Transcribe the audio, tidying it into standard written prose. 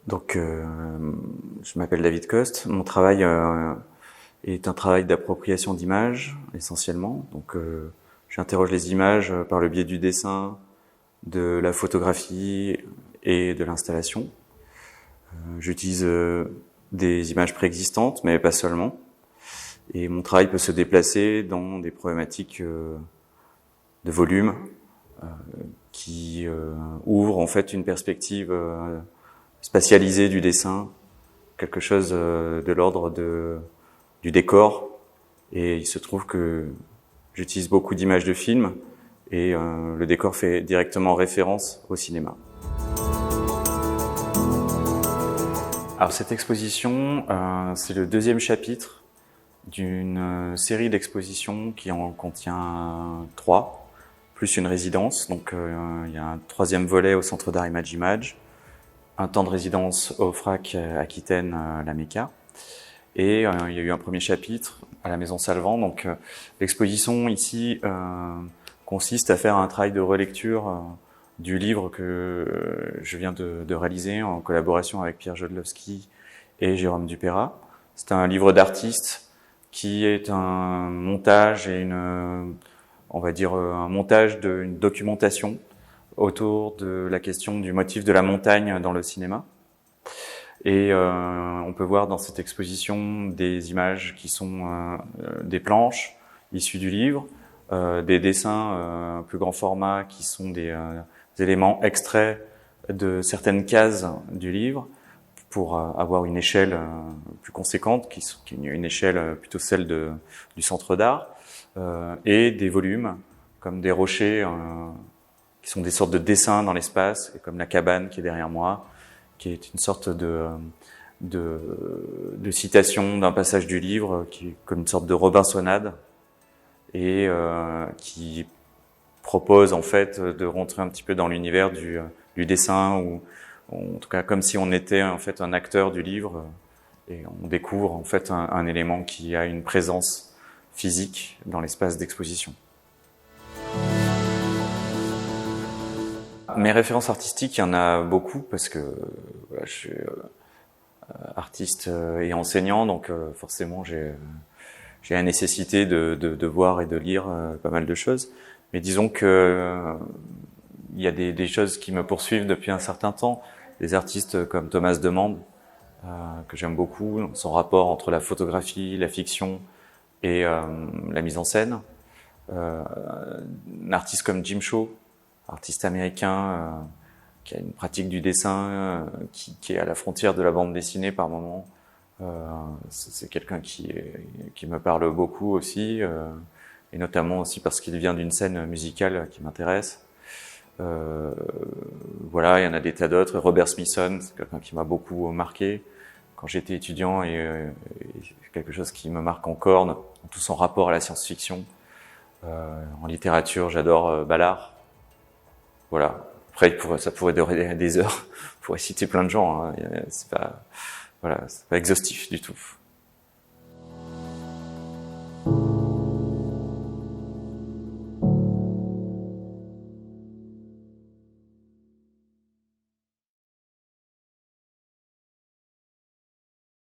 Donc, je m'appelle David Coste. Mon travail est un travail d'appropriation d'images, essentiellement. Donc, j'interroge les images par le biais du dessin, de la photographie et de l'installation. J'utilise des images préexistantes, mais pas seulement. Et mon travail peut se déplacer dans des problématiques de volume qui ouvrent en fait une perspective spatialisée du dessin, quelque chose de l'ordre du décor. Et il se trouve que j'utilise beaucoup d'images de films et le décor fait directement référence au cinéma. Alors cette exposition, c'est le deuxième chapitre d'une série d'expositions qui en contient 3, plus une résidence. Donc il y a un 3e volet au Centre d'art Image, un temps de résidence au FRAC Aquitaine, la MECA. Et il y a eu un premier chapitre à la Maison Salvant. Donc l'exposition ici consiste à faire un travail de relecture du livre que je viens de réaliser en collaboration avec Pierre Jodlowski et Jérôme Dupérat. C'est un livre d'artiste qui est un montage et on va dire un montage d'une documentation autour de la question du motif de la montagne dans le cinéma. Et on peut voir dans cette exposition des images qui sont des planches issues du livre, des dessins plus grand format qui sont des éléments extraits de certaines cases du livre pour avoir une échelle plus conséquente, qui est une échelle plutôt celle du centre d'art, et des volumes comme des rochers qui sont des sortes de dessins dans l'espace, et comme la cabane qui est derrière moi, qui est une sorte de citation d'un passage du livre, qui est comme une sorte de Robinsonade, et qui propose en fait de rentrer un petit peu dans l'univers du dessin, ou en tout cas comme si on était en fait un acteur du livre, et on découvre en fait un élément qui a une présence physique dans l'espace d'exposition. Mes références artistiques, il y en a beaucoup parce que voilà, je suis artiste et enseignant, donc forcément j'ai la nécessité de voir et de lire pas mal de choses. Mais disons que il y a des choses qui me poursuivent depuis un certain temps. Des artistes comme Thomas Demand, que j'aime beaucoup, son rapport entre la photographie, la fiction et la mise en scène. Un artiste comme Jim Shaw, artiste américain qui a une pratique du dessin qui est à la frontière de la bande dessinée par moments. C'est quelqu'un qui me parle beaucoup aussi, et notamment aussi parce qu'il vient d'une scène musicale qui m'intéresse. Voilà, il y en a des tas d'autres. Robert Smithson, c'est quelqu'un qui m'a beaucoup marqué quand j'étais étudiant, et quelque chose qui me marque encore dans tout son rapport à la science-fiction. En littérature, j'adore Ballard. Voilà. Après, ça pourrait durer des heures. On pourrait citer plein de gens. Hein. C'est pas exhaustif du tout.